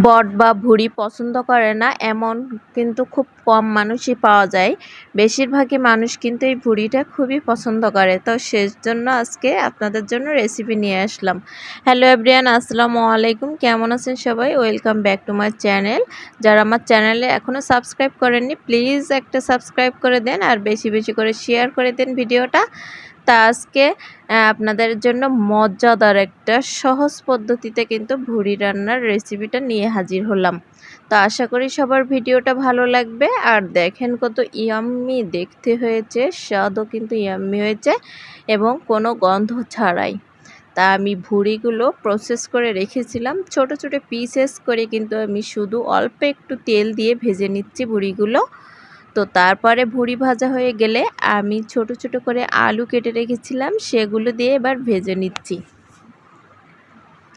বট বা ভুঁড়ি পছন্দ করে না এমন কিন্তু খুব কম মানুষই পাওয়া যায়। বেশিরভাগই মানুষ কিন্তু এই ভুঁড়িটা খুবই পছন্দ করে। তো সেজন্য আজকে আপনাদের জন্য রেসিপি নিয়ে আসলাম। হ্যালো এভরিওয়ান, আসসালামু আলাইকুম। কেমন আছেন সবাই? Welcome back to my channel. যারা আমার চ্যানেলে এখনও সাবস্ক্রাইব করেননি প্লিজ একটা সাবস্ক্রাইব করে দেন আর বেশি বেশি করে শেয়ার করে দেন ভিডিওটা। তা আজকে আপনাদের জন্য মজাদার একটা সহজ পদ্ধতিতে কিন্তু ভুঁড়ি রান্নার রেসিপিটা নিয়ে হাজির হলাম। তো আশা করি সবার ভিডিওটা ভালো লাগবে। আর দেখেন কত ইয়াম্মি দেখতে হয়েছে, স্বাদও কিন্তু ইয়াম্মি হয়েছে এবং কোনো গন্ধ ছাড়াই। তা আমি ভুঁড়িগুলো প্রসেস করে রেখেছিলাম ছোট ছোট পিসেস করে, কিন্তু আমি শুধু অল্প একটু তেল দিয়ে ভেজে নিচ্ছি ভুঁড়িগুলো। তো তারপরে ভুঁড়ি ভাজা হয়ে গেলে আমি ছোট ছোট করে আলু কেটে রেখেছিলাম, সেগুলো দিয়ে এবার ভেজে নিচ্ছি।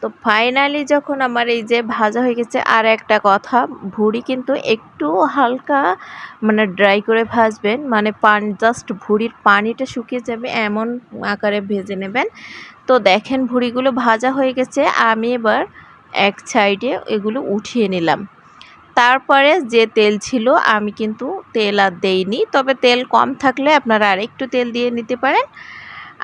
তো ফাইনালি যখন আমার এই যে ভাজা হয়ে গেছে, আর একটা কথা, ভুঁড়ি কিন্তু একটু হালকা ড্রাই করে ভাজবেন, জাস্ট ভুঁড়ির পানিটা শুকিয়ে যাবে এমন আকারে ভেজে নেবেন। তো দেখেন ভুঁড়িগুলো ভাজা হয়ে গেছে, আমি এবার এক সাইডে এগুলো উঠিয়ে নিলাম। তারপরে যে তেল ছিল আমি কিন্তু তেল আর দেইনি, তবে তেল কম থাকলে আপনারা আরেকটু তেল দিয়ে নিতে পারেন।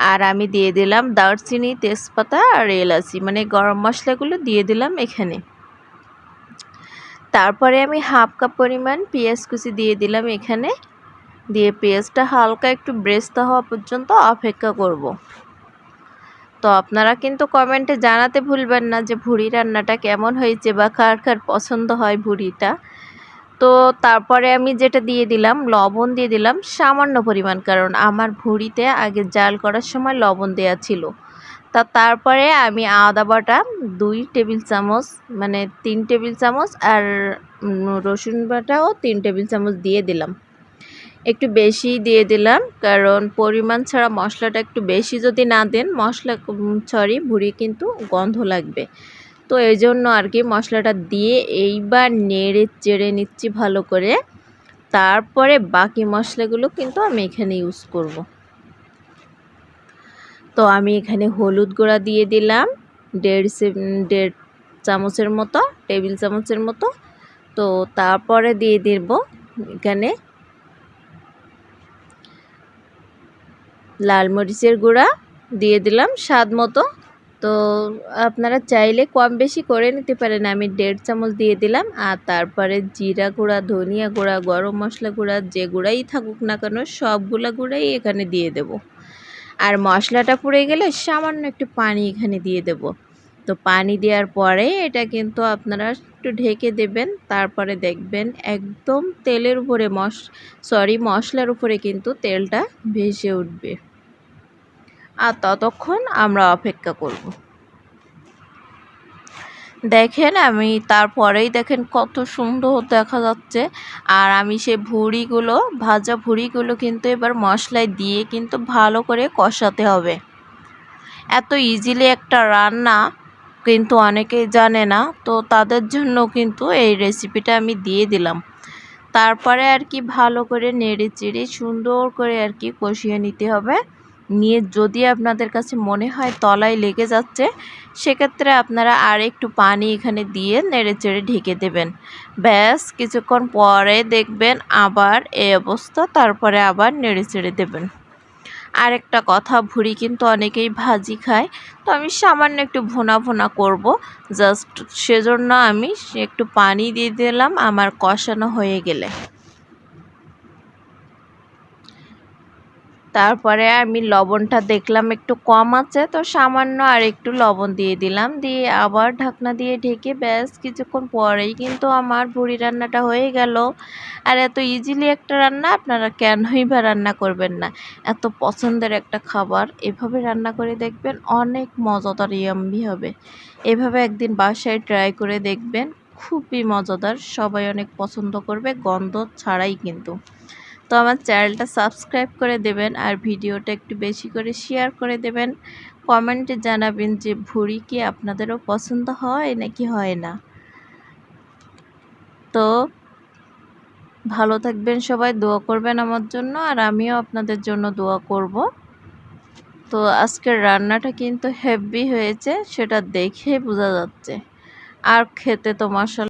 আর আমি দিয়ে দিলাম দারচিনি, তেজপাতা আর এলাচি, গরম মশলাগুলো দিয়ে দিলাম এখানে। তারপরে আমি হাফ কাপ পরিমাণ পেঁয়াজ কুচি দিয়ে দিলাম এখানে, দিয়ে পেঁয়াজটা হালকা একটু ব্রেস্তা হওয়া পর্যন্ত অপেক্ষা করব। তো আপনারা কিন্তু কমেন্টে জানাতে ভুলবেন না যে ভুঁড়ি রান্নাটা কেমন হয়েছে বা কার কার পছন্দ হয় ভুঁড়িটা। তো তারপরে আমি যেটা দিয়ে দিলাম, লবণ দিয়ে দিলাম সামান্য পরিমাণ, কারণ আমার ভুঁড়িতে আগে জাল করার সময় লবণ দেয়া ছিল। তারপরে আমি আদা বাটা 2 টেবিল চামচ, 3 টেবিল চামচ, আর রসুন বাটাও 3 টেবিল চামচ দিয়ে দিলাম। একটু বেশি দিয়ে দিলাম, কারণ পরিমাণ ছাড়া মশলাটা একটু বেশি যদি না দেন ভুঁড়ি কিন্তু গন্ধ লাগবে। তো এই জন্য আর কি মশলাটা দিয়ে এইবার নেড়ে চেড়ে নিচ্ছি ভালো করে। তারপরে বাকি মশলাগুলো কিন্তু আমি এখানে ইউজ করব। তো আমি এখানে হলুদ গুঁড়া দিয়ে দিলাম 1.5 চামচের মতো, টেবিল চামচের মতো। তো তারপরে দিয়ে দেব এখানে লাল মরিচের গুঁড়া, দিয়ে দিলাম স্বাদ মতো। তো আপনারা চাইলে কম বেশি করে নিতে পারেন, আমি 1.5 চামচ দিয়ে দিলাম। আর তারপরে জিরা গুঁড়া, ধনিয়া গুঁড়া, গরম মশলা গুঁড়া, যে গুঁড়াই থাকুক না কেন সবগুলা গুঁড়াই এখানে দিয়ে দেব। আর মশলাটা পুড়ে গেলে সামান্য একটু পানি এখানে দিয়ে দেব। তো পানি দেওয়ার পরে এটা কিন্তু আপনারা একটু ঢেকে দেবেন। তারপরে দেখবেন একদম তেলের উপরে মশলার উপরে কিন্তু তেলটা ভেসে উঠবে। আর ততক্ষণ আমরা অপেক্ষা করব। দেখেন আমি তারপরেই দেখেন কত সুন্দর দেখা যাচ্ছে। আর আমি সেই ভাজা ভুঁড়িগুলো কিন্তু এবার মশলায় দিয়ে কিন্তু ভালো করে কষাতে হবে। এত ইজিলি একটা রান্না কিন্তু অনেকেই জানে না, তো তাদের জন্য কিন্তু এই রেসিপিটা আমি দিয়ে দিলাম। তারপরে আর কি ভালো করে নেড়ে চেড়ে সুন্দর করে আর কি কষিয়ে নিতে হবে। নিয়ে যদি আপনাদের কাছে মনে হয় তলায় লেগে যাচ্ছে, সেক্ষেত্রে আপনারা আর একটু পানি এখানে দিয়ে নেড়ে চেড়ে ঢেকে দেবেন। ব্যাস কিছুক্ষণ পরে দেখবেন আবার এই অবস্থা, তারপরে আবার নেড়ে চেড়ে দেবেন। আরেকটা কথা, ভুঁড়ি কিন্তু অনেকেই ভাজি খায়, তো আমি সামান্য একটু ভুনা ভুনা করব, জাস্ট সেজন্য আমি একটু পানি দিয়ে দিলাম আমার কষানো হয়ে গেলে। তারপরে আমি লবণটা দেখলাম একটু কম আছে, তো সামান্য আর একটু লবণ দিয়ে দিলাম, দিয়ে আবার ঢাকনা দিয়ে ঢেকে ব্যাস কিছুক্ষণ পরেই কিন্তু আমার ভুঁড়ি রান্নাটা হয়ে গেল। আর এত ইজিলি একটা রান্না আপনারা কেনই বা রান্না করবেন না? এত পছন্দের একটা খাবার এভাবে রান্না করে দেখবেন, অনেক মজাদার ইয়াম্মি হবে। এভাবে একদিন বাসায় ট্রাই করে দেখবেন, খুবই মজাদার, সবাই অনেক পছন্দ করবে গন্ধ ছাড়াই কিন্তু। তো আমার চ্যানেলটা সাবস্ক্রাইব করে দেবেন আর ভিডিওটা একটু বেশি করে শেয়ার করে দেবেন। কমেন্টে জানাবেন যে ভুঁড়ি কি আপনাদেরও পছন্দ হয় নাকি হয় না। তো ভালো থাকবেন সবাই, দোয়া করবেন আমার জন্য আর আমিও আপনাদের জন্য দোয়া করব। তো আজকের রান্নাটা কিন্তু হেভি হয়েছে, সেটা দেখে বোঝা যাচ্ছে। আর খেতে তো মাশাআল্লাহ